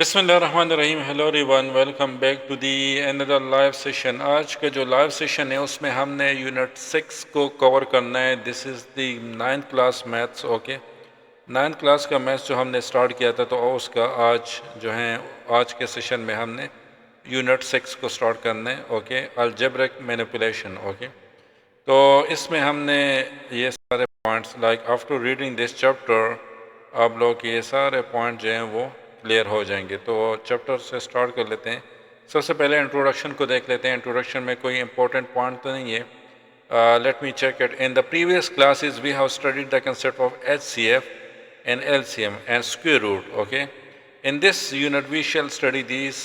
बिस्मिल्लाहिर्रहमानिर्रहीम। Hello everyone, welcome back to the another live session. आज का जो लाइव सेशन है उसमें हमने यूनिट 6 को कवर करना है। This is the 9th class maths. Okay, 9th class का मैथ्स जो हमने स्टार्ट किया था, तो उसका आज जो है आज के सेशन में हमने यूनिट 6 को स्टार्ट करना है। Okay, algebraic manipulation. ओके, तो इसमें हमने ये सारे points like after reading this chapter आप लोग के ये सारे पॉइंट जो हैं वो क्लियर हो जाएंगे। तो चैप्टर से स्टार्ट कर लेते हैं। सबसे पहले इंट्रोडक्शन को देख लेते हैं। इंट्रोडक्शन में कोई इंपॉर्टेंट पॉइंट तो नहीं है। Let me check it. In the previous classes we have studied the concept of HCF and LCM and square root. Okay, in this unit we shall study these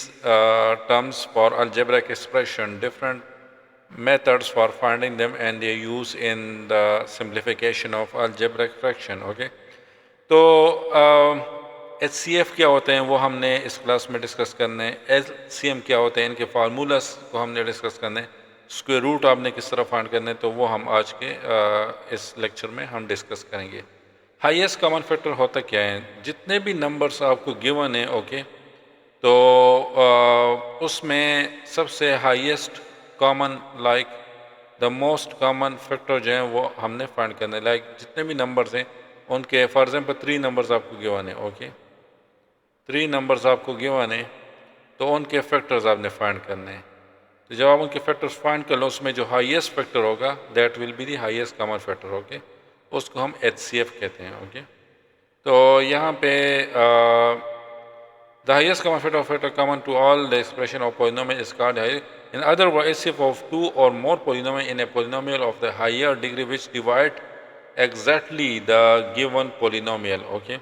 terms for algebraic expression, different methods for finding them and their use in the simplification of algebraic fraction. Okay, तो HCF क्या होते हैं वो हमने इस class में discuss करने हैं। LCM क्या होते हैं, इनके फार्मूलास को हमने डिस्कस करने हैं। स्क्वायर रूट आपने किस तरह फाइंड करने हैं, तो वो हम आज के इस लेक्चर में हम डिस्कस करेंगे। हाईएस्ट कॉमन फैक्टर होता क्या है, जितने भी नंबर्स आपको गिवन है, ओके, तो उसमें सबसे highest common like the most common factor जो है वो हमने फाइंड करना है। लाइक जितने भी नंबर्स हैं उनके, फॉर एग्जांपल 3 नंबर्स आपको गिवन है। ओके, 3 नंबर्स आपको गिवन है, तो उनके फैक्टर्स आपने फाइंड करने हैं। तो जब आप उनके फैक्टर्स फाइंड कर लो, उसमें जो हाईएस्ट फैक्टर होगा that will be the highest common factor. Okay, उसको हम HCF कहते हैं। ओके, तो यहाँ पे the highest common factor common to all the expression of polynomial is called high. In other words, HCF of two or more polynomial in a polynomial of the higher degree which divide exactly the given polynomial. Okay,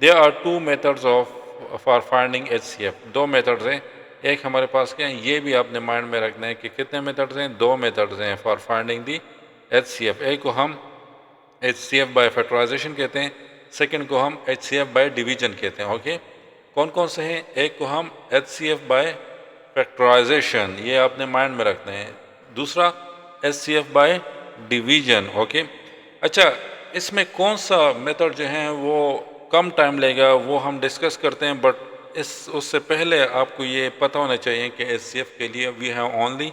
there are two methods of for finding HCF. दो methods हैं। एक हमारे पास क्या है, ये भी आपने माइंड में रखना है कि कितने मेथड्स हैं, दो मेथड्स हैं फॉर फाइंडिंग दी HCF। एक को हम HCF बाय फैक्टराइजेशन कहते हैं, सेकंड को हम HCF बाय डिवीजन कहते हैं। ओके, कौन कौन से हैं, एक को हम HCF बाय फैक्टराइजेशन, ये आपने माइंड में रखना है। दूसरा HCF बाय डिवीजन। ओके, अच्छा, इसमें कौन सा मेथड जो है वो कम टाइम लेगा वो हम डिस्कस करते हैं, बट उससे पहले आपको ये पता होना चाहिए कि HCF के लिए we have only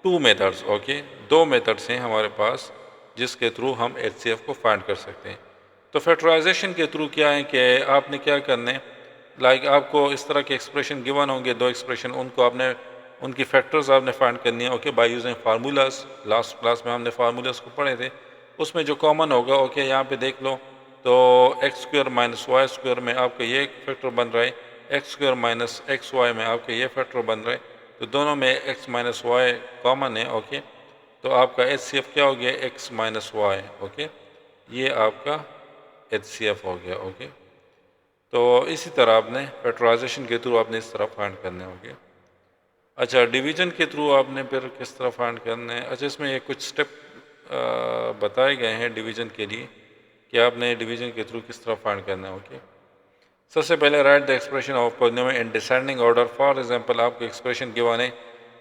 2 methods. Okay, दो मेथड्स हैं हमारे पास जिसके थ्रू हम HCF को फाइंड कर सकते हैं। तो फैक्टराइजेशन के थ्रू क्या है कि आपने क्या करना है, लाइक आपको इस तरह के एक्सप्रेशन गिवन होंगे, दो एक्सप्रेशन, उनको आपने उनकी फैक्टर्स आपने फाइंड करनी है। Okay, by using formulas. Last class में हमने फार्मूलाज को पढ़े थे, उसमें जो कॉमन होगा, ओके, यहाँ पे देख लो, तो x square minus y square में आपका ये फैक्टर बन रहा है, x square minus x y में आपका ये फैक्टर बन रहा है, तो दोनों में एक्स माइनस वाई कॉमन है। ओके, तो आपका HCF क्या हो गया, एक्स माइनस वाई। ओके, ये आपका HCF हो गया। ओके, तो इसी तरह आपने फैक्टराइजेशन के थ्रू आपने इस तरह फाइंड करने होंगे। अच्छा, डिवीजन के थ्रू आपने फिर किस तरह फाइंड करना है। अच्छा, इसमें ये कुछ स्टेप बताए गए हैं डिवीजन के लिए कि आपने डिवीजन के थ्रू किस तरह फाइंड करना है। ओके, सबसे पहले right the expression of polynomial in descending order. For example आपको एक्सप्रेशन गिवन है,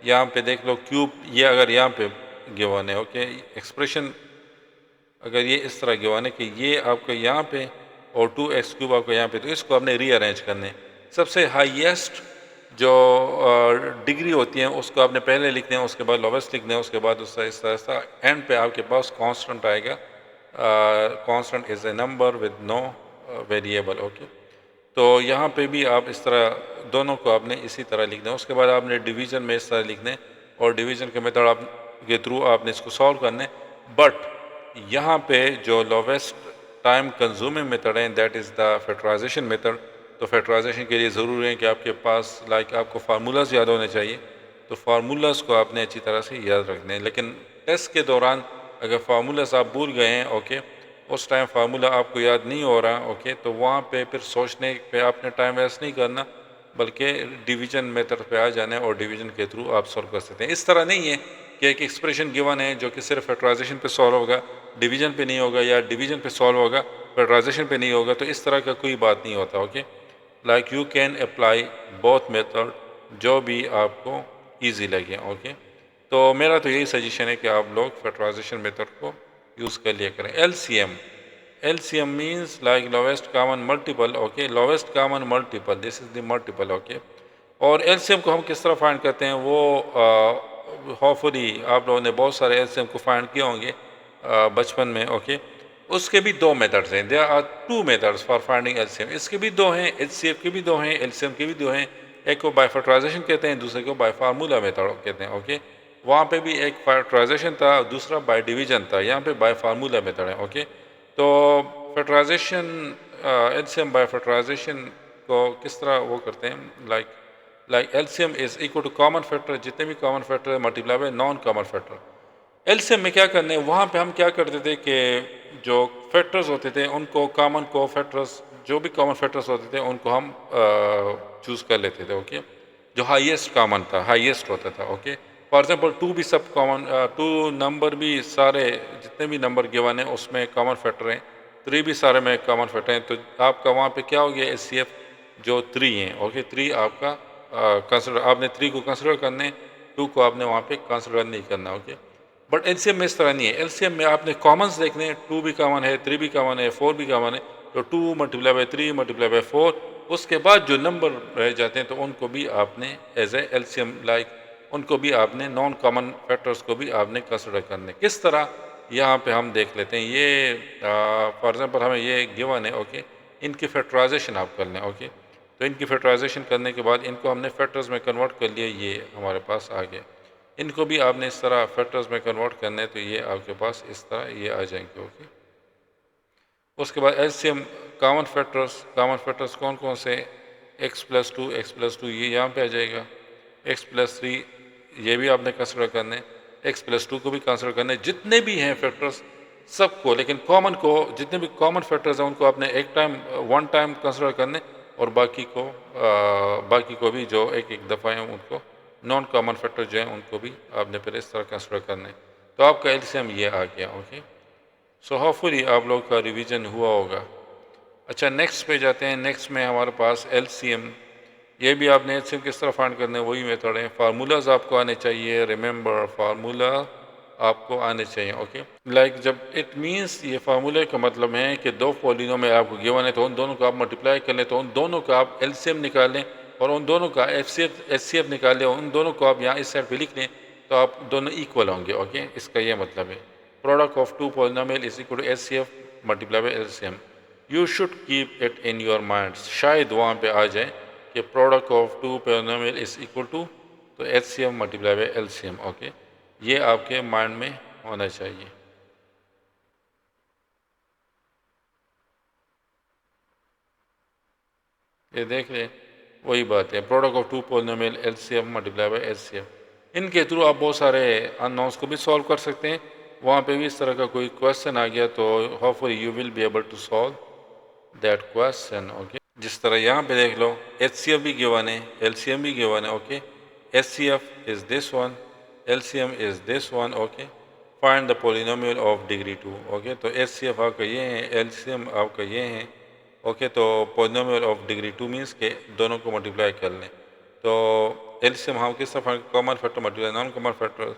यहाँ पे देख लो क्यूब, ये अगर यहाँ पे गिवन है, ओके, एक्सप्रेशन अगर ये इस तरह गिवन है कि ये आपको यहाँ पे और 2x³ आपको यहाँ पे, तो इसको आपने रीअरेंज करने। सबसे हाईएस्ट जो डिग्री होती है उसको आपने पहले लिखते हैं, उसके बाद लोवेस्ट लिखते हैं, उसके बाद उसका इस तरह से एंड पे आपके पास कांस्टेंट आएगा। Constant is a number with no variable. Okay, तो यहाँ पे भी आप इस तरह दोनों को आपने इसी तरह लिखना है। उसके बाद आपने डिवीजन में इस तरह लिखने और डिवीजन के मेथड आप के थ्रू आपने इसको सॉल्व करने। बट यहाँ पे जो लोवेस्ट टाइम कंज्यूमिंग मेथड है that is the factorization method. तो फैक्टराइजेशन के लिए ज़रूरी है कि आपके पास लाइक आपको फार्मूलाज याद होने चाहिए, तो फार्मूलाज को आपने अच्छी तरह से याद रखने हैं। लेकिन टेस्ट के दौरान अगर फार्मूलाज आप भूल गए हैं, ओके, उस टाइम फार्मूला आपको याद नहीं हो रहा, ओके, तो वहाँ पे फिर सोचने पे आपने टाइम वेस्ट नहीं करना, बल्कि डिवीजन मेथड पे आ जाना है और डिवीजन के थ्रू आप सॉल्व कर सकते हैं। इस तरह नहीं है कि एक एक्सप्रेशन गिवन है जो कि सिर्फ फैक्टराइजेशन पे सॉल्व होगा, डिवीजन पे नहीं होगा, या डिवीजन पे सॉल्व होगा फैक्टराइजेशन पे नहीं होगा, तो इस तरह का कोई बात नहीं होता। Okay, like you can apply both method, जो भी आपको ईजी लगे। ओके, तो मेरा तो यही सजेशन है कि आप लोग फैक्टराइजेशन मेथड को यूज़ कर लिया करें। LCM, LCM means like lowest common multiple, okay, lowest common multiple, this is the multiple, okay. और LCM को हम किस तरह फाइंड करते हैं वो होपफुली आप लोगों ने बहुत सारे LCM को फाइंड किए होंगे बचपन में, ओके। उसके भी दो मेथड्स हैं, there are two methods for finding LCM। इसके भी दो हैं, HCF के भी दो हैं, LCM के भी दो हैं। एक को बाय फैक्टराइजेशन कहते हैं, दूसरे को बाय फार्मूला मेथड कहते हैं, ओके। वहाँ पे भी एक फैक्टराइजेशन था, दूसरा बाय डिवीजन था, यहाँ पे बाय फार्मूला मेथड है, ओके। तो फैक्टराइजेशन LCM बाय फैक्टराइजेशन को किस तरह वो करते हैं, like LCM is equal to common factor, जितने भी कॉमन फैक्टर है multiply by non common factor. LCM में क्या करने, वहाँ पे हम क्या करते थे कि जो फैक्टर्स होते थे उनको कॉमन को फैक्टर्स, जो भी कॉमन फैक्टर्स होते थे उनको हम चूज़ कर लेते थे, ओके। जो हाईएस्ट कॉमन था, हाईएस्ट होता था, ओके। फॉर एग्जांपल 2 भी सब कॉमन, 2 नंबर भी सारे जितने भी नंबर गिवन है उसमें कॉमन फैक्टर हैं, 3 भी सारे में कॉमन फैक्टर हैं, तो आपका वहाँ पे क्या हो गया, HCF जो 3 हैं, ओके। 3 आपका कंसिडर, आपने 3 को कंसिडर करने, 2 को आपने वहाँ पे कंसिडर नहीं करना, ओके। बट LCM में इस तरह नहीं है, LCM में आपने कॉमन्स देखने हैं, 2 भी कॉमन है, 3 भी कॉमन है, 4 भी कॉमन है, तो 2 मल्टीप्लाई बाय 3 मल्टीप्लाई बाय 4, उसके बाद जो नंबर रह जाते हैं तो उनको भी आपने एज ए LCM लाइक उनको भी आपने नॉन कॉमन फैक्टर्स को भी आपने कंसिडर करने। किस तरह, यहाँ पे हम देख लेते हैं। ये फॉर एग्जांपल हमें ये गिवन है, ओके। इनकी फैक्टराइजेशन आप कर लें, ओके। तो इनकी फैक्टराइजेशन करने के बाद इनको हमने फैक्टर्स में कन्वर्ट कर लिया, ये हमारे पास आ गया। इनको भी आपने इस तरह फैक्टर्स में कन्वर्ट करने, तो ये आपके पास इस तरह ये आ जाएंगे, ओके। उसके बाद LCM कॉमन फैक्टर्स कौन कौन से, x+2 ये यहाँ पे आ जाएगा, x+3 ये भी आपने कंसिडर करने, x+2 को भी कंसिडर करने, जितने भी हैं फैक्टर्स सबको, लेकिन कॉमन को, जितने भी कॉमन फैक्टर्स हैं उनको आपने वन टाइम कंसिडर करने, और बाकी को भी जो एक एक दफ़ा हैं उनको नॉन कॉमन फैक्टर जो हैं उनको भी आपने फिर इस तरह कंसिडर करने। तो आपका LCM ये आ गया, ओके। सो होपफुली आप लोग का रिवीजन हुआ होगा। अच्छा, नेक्स्ट पे जाते हैं। नेक्स्ट में हमारे पास LCM, ये भी आपने LCM किस तरह फाइंड करने, वही मेथड है। फार्मूलाज आपको आने चाहिए, रिमेंबर फार्मूला आपको आने चाहिए, ओके। लाइक जब इट मीन्स, ये फार्मूले का मतलब है कि दो पॉलिनोमियल आपको गिवन है तो उन दोनों को आप मल्टीप्लाई कर लें, तो उन दोनों का आप LCM निकालें और उन दोनों का HCF निकालें, उन दोनों को आप यहाँ इस साइड पे लिख लें, तो आप दोनों इक्वल होंगे, ओके। इसका ये मतलब है product of two polynomial is equal to HCF multiply by LCM। You should keep it in your mind, शायद वहाँ पे आ जाए कि product of two polynomial is equal to, तो HCF multiply by LCM, okay. ये आपके माइंड में होना चाहिए। ये देख लें, वही बात है, product of two polynomial LCM multiply by HCF। इनके थ्रू आप बहुत सारे अननोन्स को भी सॉल्व कर सकते हैं। वहाँ पे भी इस तरह का कोई क्वेश्चन आ गया तो hopefully you will be able to solve that question, okay. जिस तरह यहाँ पे देख लो, HCF भी गिवन है, LCM भी गिवन है, okay. HCF is this one, LCM is this one, okay. Find the polynomial of degree 2, okay. तो HCF आपका ये है, LCM आपका ये है, ओके। तो पोलिनोमियल ऑफ डिग्री 2 मीन्स के दोनों को मल्टीप्लाई कर लें। तो LCM हम किस तरह common factor multiply non common factor,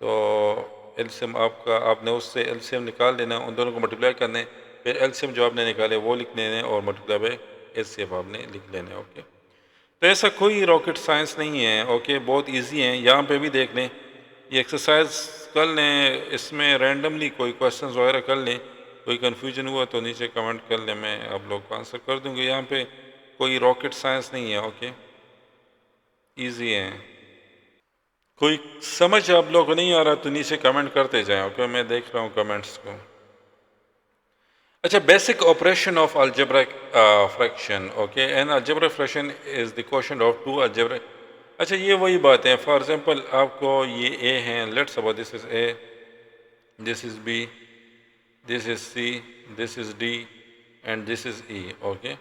तो LCM आपका, आपने उससे LCM निकाल देना, उन दोनों को मल्टीप्लाई करने, फिर LCM जो आपने निकाले वो लिख लेने और मल्टीप्लाई बाय HCF आपने लिख लेने, ओके। तो ऐसा कोई रॉकेट साइंस नहीं है, ओके। बहुत इजी है। यहाँ पे भी देख लें, ये एक्सरसाइज कर लें, इसमें रैंडमली कोई क्वेश्चन वगैरह कर लें, कोई कन्फ्यूजन हुआ तो नीचे कमेंट कर लें, मैं आप लोग को आंसर कर दूँगी। यहाँ पे कोई रॉकेट साइंस नहीं है, ओके। ईजी है। कोई समझ आप लोग को नहीं आ रहा तो नीचे कमेंट करते जाएं, ओके। मैं देख रहा हूँ कमेंट्स को। अच्छा, basic operation of algebraic fraction, okay. An algebraic fraction is the question of two algebraic. अच्छा, ये वही बात है। फॉर एग्जांपल आपको ये A है, let's suppose this is A, this is B, this is C, this is D and this is E, okay.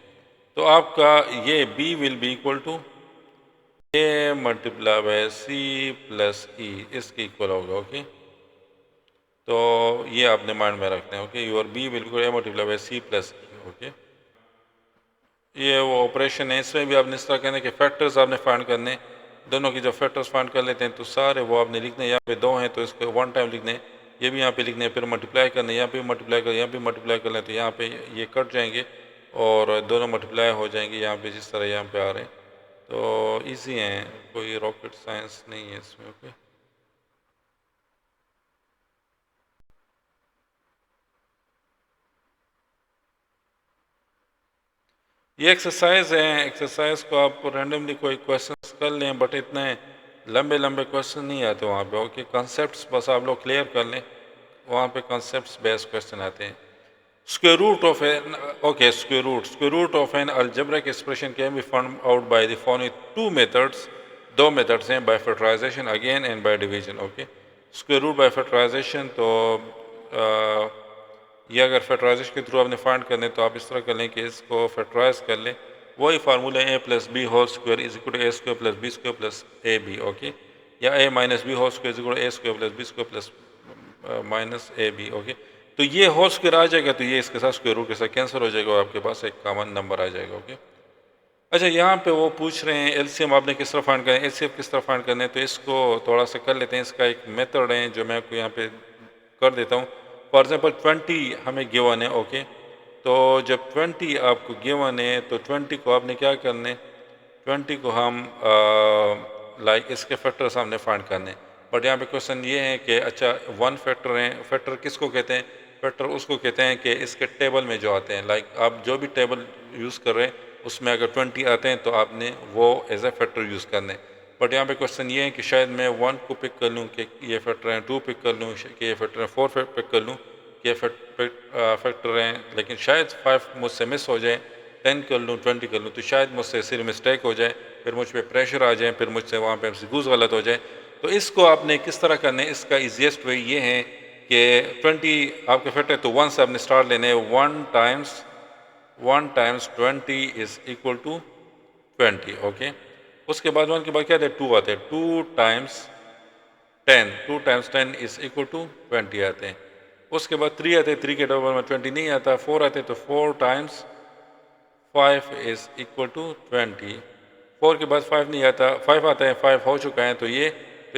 तो आपका ये B will be equal to A multiply by C plus E, इसके इक्वल होगा, okay. तो ये आपने mind में रखना है, okay. Your B will equal A multiply by C plus E, okay. ये वो ऑपरेशन है। इसमें भी आपने इस तरह कहना कि फैक्टर्स आपने फाइंड करने, दोनों की जब फैक्टर्स फाइंड कर लेते हैं तो सारे वो आपने लिखने, यहाँ पे 2 हैं तो इसको वन टाइम लिखने, ये भी यहाँ पे लिखने हैं, फिर मल्टीप्लाई करना है, यहाँ पे मल्टीप्लाई कर, यहाँ पे मल्टीप्लाई कर लें तो यहाँ पे ये कट जाएंगे और दोनों मल्टीप्लाई हो जाएंगे यहाँ पे जिस तरह यहाँ पे आ रहे हैं। तो इजी हैं, कोई रॉकेट साइंस नहीं है इसमें। ओके, ये एक्सरसाइज है, एक्सरसाइज को आप रैंडमली कोई क्वेश्चन कर लें, बट इतने लंबे लंबे क्वेश्चन नहीं आते वहाँ पे। ओके, कॉन्सेप्ट्स बस आप लोग क्लियर कर लें, वहाँ पे कॉन्सेप्ट्स बेस्ड क्वेश्चन आते हैं। Square root of an okay square root of an algebraic expression can be found out by the following two methods. दो मेथड्स हैं, by factorization again and by division. Okay, square root by factorization, तो ये अगर factorisation के through आपने find करने तो आप इस तरह कर लें कि इसको फैक्टराइज कर लें, वही formula a plus b whole square is equal to a square plus b square plus a b. Okay, या a minus b whole square is equal to a square plus b square plus minus a b. Okay, तो ये whole square आ जाएगा तो ये इसके साथ square root के साथ कैंसिल हो जाएगा और आपके पास एक कॉमन नंबर आ जाएगा। ओके, अच्छा यहाँ पे वो पूछ रहे हैं एलसीएम आपने किस तरह फाइंड करना है, एलसीएम किस तरह फाइंड करना है, तो इसको थोड़ा सा कर लेते हैं। इसका एक मेथड है जो मैं आपको यहाँ पे कर देता हूँ। फॉर एग्जांपल 20 हमें गिवन है। ओके, तो जब 20 आपको गिवन है तो 20 को आपने क्या करना है, 20 को हम लाइक इसके फैक्टर्स हमने फाइंड करने हैं। बट यहाँ पे क्वेश्चन ये है कि अच्छा वन फैक्टर है, फैक्टर किसको कहते हैं, फैक्टर उसको कहते हैं कि इसके टेबल में जो आते हैं, लाइक आप जो भी टेबल यूज़ कर रहे हैं उसमें अगर 20 आते हैं तो आपने वो एज ए फैक्टर यूज़ करने। बट यहाँ पे क्वेश्चन ये है कि शायद मैं 1 को पिक कर लूँ कि ये फैक्टर हैं, 2 पिक कर लूँ कि ये फैक्टर हैं, 4 पिक कर लूँ कि ये फैक्टर हैं, लेकिन शायद 5 मुझसे मिस हो जाए, 10 कर लूँ, 20 कर लूँ, तो शायद मुझसे सिर्फ मिस्टेक हो जाए, फिर मुझ पर प्रेशर आ जाए, फिर मुझसे वहाँ पे एग्जीक्यूट गलत हो जाए। तो इसको आपने किस तरह करना है, इसका ईजीएस्ट वे ये है कि 20 आपके फैक्टर तो 1 से आपने स्टार्ट लेने, 1 times 20 is equal to 20। Okay, उसके बाद 1 के बाद क्या आते हैं, 2 आते हैं, 2 टाइम्स 10 इज इक्वल टू 20 आते हैं। उसके बाद 3 आते हैं, 3 के डबल में 20 नहीं आता, 4 आते हैं, तो 4 टाइम्स 5 इज इक्वल टू 20। 4 के बाद 5 नहीं आता, 5 आता है, 5 हो चुका है, तो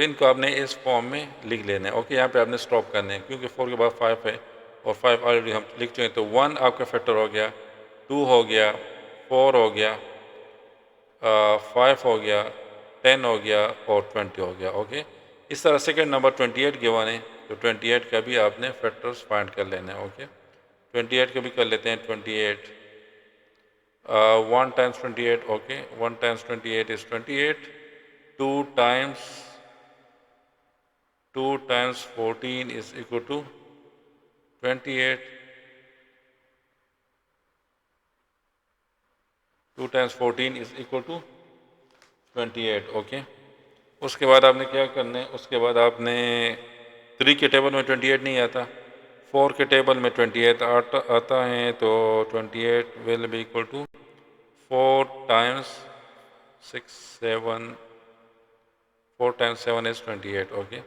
इनको आपने इस फॉर्म में लिख लेना है। ओके, यहाँ पे आपने स्टॉप करना है क्योंकि 4 के बाद 5 है और 5 ऑलरेडी हम लिख चुके हैं। तो 1 आपका फैक्टर हो गया, 2 हो गया, 4 हो गया, 5 हो गया, 10 हो गया और 20 हो गया। ओके, इस तरह सेकेंड नंबर 28 गिवन है, तो 28 का भी आपने फैक्टर्स फाइंड कर लेना है। ओके, 28 का भी कर लेते हैं। 28 1 times 28, okay, 1 times 28 is 28, 2 times 14 is equal to 28, 2 times 14 is equal to 28। Okay, उसके बाद आपने क्या करना है, उसके बाद आपने 3 के टेबल में 28 नहीं आता, 4 के टेबल में 28 आता है, तो 28 will be equal to 4 times 6 7 4 times 7 is 28। Okay,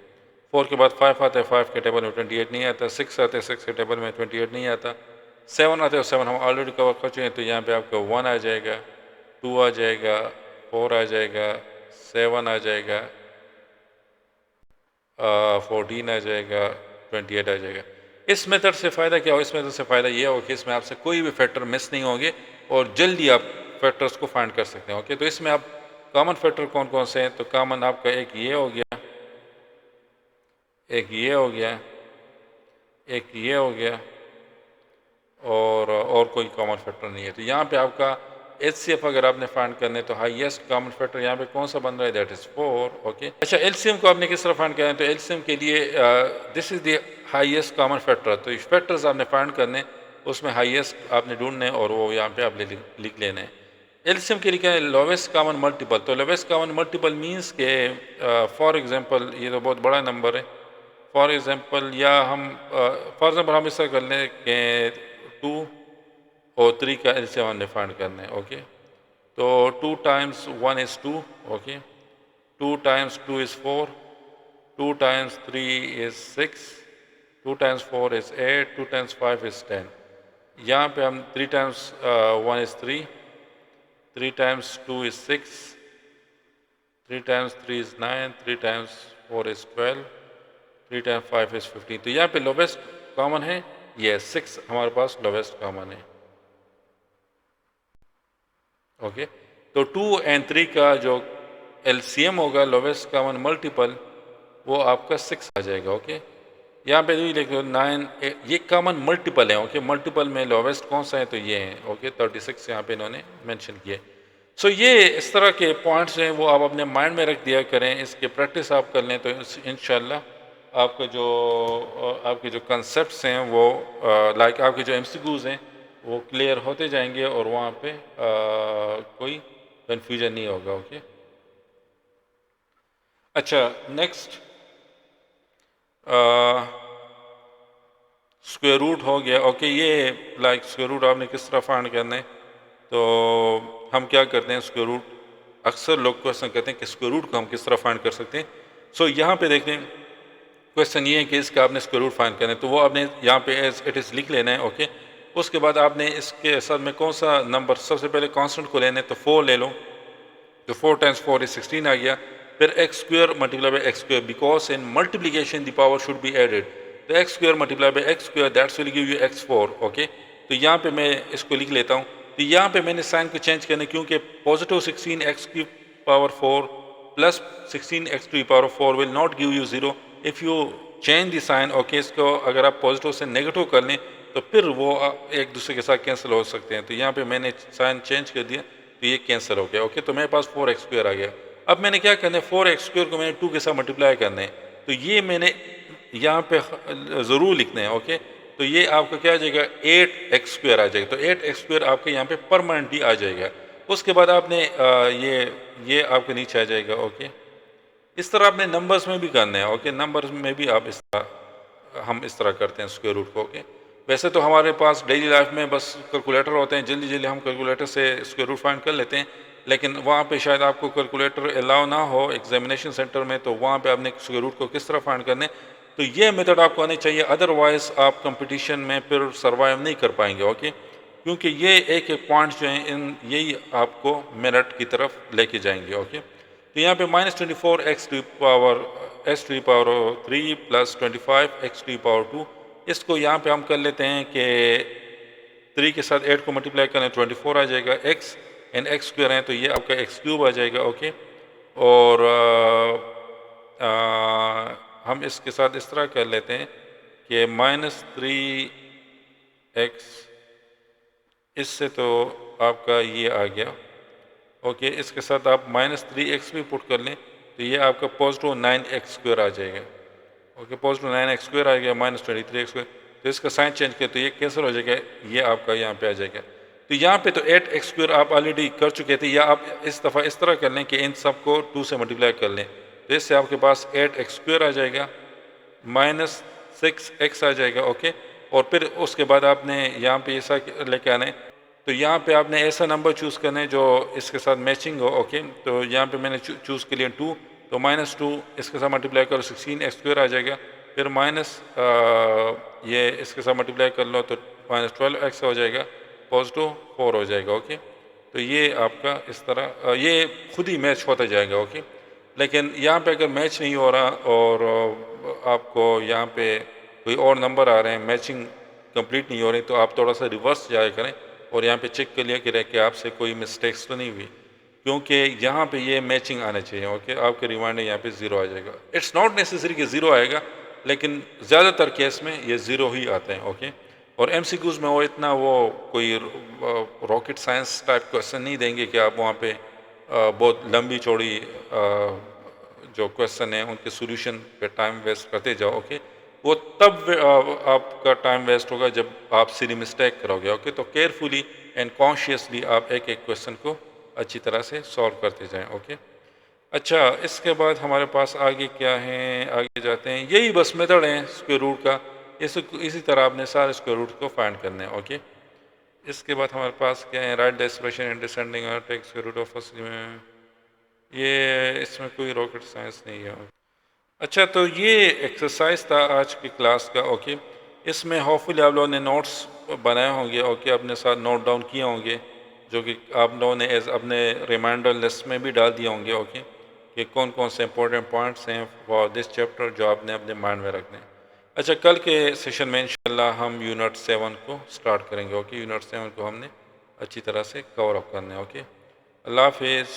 4 के बाद 5 आता है, 5 के टेबल में 28 नहीं आता, 6 आते हैं, 6 के टेबल में 28 नहीं आता, 7 आते हैं, 7 हम ऑलरेडी कवर कर चुके हैं, तो यहाँ पे आपका 1 आ जाएगा, 2 आ जाएगा, 4 आ जाएगा, 7 आ जाएगा, 14 आ जाएगा, 28 आ जाएगा। इस मेथड से फ़ायदा क्या हो, इस मेथड से फ़ायदा ये हो कि इसमें आपसे कोई भी फैक्टर मिस नहीं होंगे और जल्दी आप फैक्टर्स को फाइंड कर सकते हैं। ओके, तो इसमें आप कॉमन फैक्टर कौन कौन से हैं, तो कॉमन आपका एक ये हो गया, एक ये हो गया, एक ये हो गया, और कोई कॉमन फैक्टर नहीं है। तो यहाँ पे आपका एचसीएफ अगर आपने फाइंड करने तो हाईएस्ट कॉमन फैक्टर यहाँ पे कौन सा बन रहा है, दैट इज 4। ओके, अच्छा एलसीएम को आपने किस तरह फाइंड करना है, तो एलसीएम के लिए this is the highest common factor, तो फैक्टर्स आपने फाइंड करने, उसमें हाईएस्ट आपने ढूंढने और वो यहाँ पे आप लिख लेने हैं। एलसीएम के लिए क्या है, लोवेस्ट कॉमन मल्टीपल, तो लोवेस्ट कॉमन मल्टीपल मीन्स के फॉर एग्जांपल ये तो बहुत बड़ा नंबर है, फॉर एग्जांपल या हम फॉर एग्जांपल हम इस तरह कर लें कि 2 और 3 का एलसीएम हमने फाइंड करना है। ओके, तो 2 times 1 is 2, okay, 2 times 2 is 4, 2 times 3 is 6, 2 times 4 is 8, 2 times 5 is 10। यहाँ पे हम 3 times 1 is 3, 3 times 2 is 6, 3 times 3 is 9, 3 times 4 is 12, 3 time 5 is 15। तो यहाँ पे लोवेस्ट कॉमन है ये 6 हमारे पास लोवेस्ट कॉमन है। ओके, तो 2 एंड 3 का जो एलसीएम होगा लोवेस्ट कॉमन मल्टीपल वो आपका 6 आ जाएगा। ओके, यहाँ पे भी लिखो 9, ये कॉमन मल्टीपल है। ओके, मल्टीपल में लोवेस्ट कौन सा है तो ये है। ओके, 36 यहाँ पे इन्होंने मेंशन किए। सो ये इस तरह के पॉइंट्स हैं वो आप अपने माइंड में रख दिया करें, इसके प्रैक्टिस आप कर लें तो इंशाल्लाह आपके जो कंसेप्ट्स हैं वो लाइक आपके जो एमसीक्यूज हैं वो क्लियर होते जाएंगे और वहाँ पे कोई कन्फ्यूजन नहीं होगा। ओके, अच्छा नेक्स्ट स्क्वायर रूट हो गया। ओके, ये लाइक स्क्वायर रूट आपने किस तरह फाइंड करना है तो हम क्या करते हैं, स्क्वायर रूट अक्सर लोग क्वेश्चन कहते हैं कि स्क्वायर रूट को हम किस तरह फाइंड कर सकते हैं। सो यहाँ पे देखें क्वेश्चन ये है कि इसका आपने स्क्वायर रूट फाइंड करना है, तो वो आपने यहाँ पे एज इट इज़ लिख लेना है। ओके, उसके बाद आपने इसके साथ में कौन सा नंबर सबसे पहले कांस्टेंट को लेना है, तो 4 ले लो, तो 4 टाइम्स 4 इज 16 आ गया। फिर x square multiply by x square, because in multiplication the power should be added, तो x square multiply by x square that's will give you x4। Okay, तो यहाँ पे मैं इसको लिख लेता हूँ। तो यहाँ पे मैंने साइन को चेंज करना क्योंकि पॉजिटिव 16x की power 4 plus 16x to the power 4 will not give you 0 if you change the sign. Okay, इसको अगर आप पॉजिटिव से नेगेटिव कर लें तो फिर वो एक दूसरे के साथ कैंसिल हो सकते हैं। तो यहाँ पे मैंने साइन चेंज कर दिया तो ये कैंसिल हो गया। ओके, तो मेरे पास 4x स्क्वायर आ गया। अब मैंने क्या करना है, 4x स्क्वायर को मैंने 2 के साथ मल्टीप्लाई करना है, तो ये मैंने यहाँ पे ज़रूर लिखना है। ओके, तो ये आपका क्या आ जाएगा, 8x स्क्वायर आ जाएगा। तो 8x स्क्वायर आपके यहाँ पे परमानेंटली आ जाएगा। उसके बाद आपने ये आपके नीचे आ जाएगा। ओके, इस तरह आपने नंबर्स में भी करना है। ओके, नंबर्स में भी आप हम इस तरह करते हैं स्क्वायर रूट को। ओके, वैसे तो हमारे पास डेली लाइफ में बस कैलकुलेटर होते हैं, जल्दी जल्दी हम कैलकुलेटर से स्क्वायर रूट फाइंड कर लेते हैं, लेकिन वहाँ पे शायद आपको कैलकुलेटर अलाउ ना हो एग्जामिनेशन सेंटर में, तो वहाँ पे आपने स्क्वायर रूट को किस तरह फाइंड करने, तो ये मेथड आपको आनी चाहिए, अदरवाइज आप कंपटीशन में फिर सर्वाइव नहीं कर पाएंगे। ओके, क्योंकि ये एक एक पॉइंट जो हैं यही आपको मेरिट की तरफ लेके जाएंगे। ओके, तो यहाँ पे -24 x to power 3 plus 25 x to power 2, इसको यहाँ पे हम कर लेते हैं कि 3 के साथ 8 को मल्टीप्लाई करें 24 आ जाएगा, x एंड x स्क्वायर है तो ये आपका x क्यूब आ जाएगा। ओके, और हम इसके साथ इस तरह कर लेते हैं कि -3x, इससे तो आपका ये आ गया। ओके, इसके साथ आप -3x भी पुट कर लें तो ये आपका पॉजिटिव 9x स्क्वायर आ जाएगा। ओके, पॉजिटिव 9x स्क्वायर आ गया -23x स्क्वायर, तो इसका साइन चेंज किया तो ये कैंसिल हो जाएगा, ये आपका यहाँ पे आ जाएगा। तो यहाँ पे तो 8x स्क्वायर आप ऑलरेडी कर चुके थे, या आप इस दफ़ा इस तरह कर लें कि इन सब को 2 से मल्टीप्लाई कर लें, तो इससे आपके पास 8x स्क्वायर आ जाएगा -6x आ जाएगा। ओके, और फिर उसके बाद आपने यहाँ पे ऐसा लेके आना है, तो यहाँ पे आपने ऐसा नंबर चूज़ करना है जो इसके साथ मैचिंग हो। ओके, तो यहाँ पे मैंने चूज़ के लिए 2, तो -2 इसके साथ मल्टीप्लाई करो 16x स्क्वायर आ जाएगा, फिर ये इसके साथ मल्टीप्लाई कर लो तो -12x हो जाएगा, पॉजिटिव 4 हो जाएगा। ओके, तो ये आपका इस तरह ये खुद ही मैच होता जाएगा। ओके, लेकिन यहाँ पे अगर मैच नहीं हो रहा और आपको यहाँ पे कोई और नंबर आ रहे हैं, मैचिंग कंप्लीट नहीं हो रही, तो आप थोड़ा सा रिवर्स जाया करें और यहाँ पे चेक कर लिया कि आपसे कोई मिस्टेक्स तो नहीं हुई, क्योंकि यहाँ पे ये मैचिंग आना चाहिए। ओके, आपके रिमाइंडर यहाँ पे 0 आ जाएगा। इट्स नॉट नेसेसरी कि 0 आएगा, लेकिन ज़्यादातर केस में ये 0 ही आते हैं। ओके, और एमसीक्यूज़ में वो इतना वो कोई रॉकेट साइंस टाइप क्वेश्चन नहीं देंगे कि आप वहाँ पे बहुत लंबी चौड़ी जो क्वेश्चन है उनके सोल्यूशन पे टाइम वेस्ट करते जाओ। ओके, वो तब आपका टाइम वेस्ट होगा जब आप सीधी मिस्टेक करोगे। ओके, तो केयरफुली एंड कॉन्शियसली आप एक एक क्वेश्चन को अच्छी तरह से सॉल्व करते जाएं। ओके, अच्छा इसके बाद हमारे पास आगे क्या है, आगे जाते हैं, यही बस मेथड है स्क्वायर रूट का, इसी तरह आपने सारे स्क्वायर रूट को फाइंड करने हैं। ओके, इसके बाद हमारे पास क्या है, write the expression in descending और take square root of first में, ये इसमें कोई रॉकेट साइंस नहीं है। अच्छा, तो ये एक्सरसाइज था आज की क्लास का। ओके, इसमें होपफुली आप लोगों ने नोट्स बनाए होंगे। ओके, अपने साथ नोट डाउन किए होंगे, जो कि आप लोगों ने एज अपने रिमाइंडर लिस्ट में भी डाल दिए होंगे। ओके, कि कौन कौन से इंपॉर्टेंट पॉइंट्स हैं फॉर दिस चैप्टर जो आपने अपने माइंड में रखने हैं। अच्छा, कल के सेशन में इंशाल्लाह हम यूनिट 7 को स्टार्ट करेंगे। ओके, यूनिट 7 को हमने अच्छी तरह से कवर अप करना है। ओके, अल्लाह हाफिज़।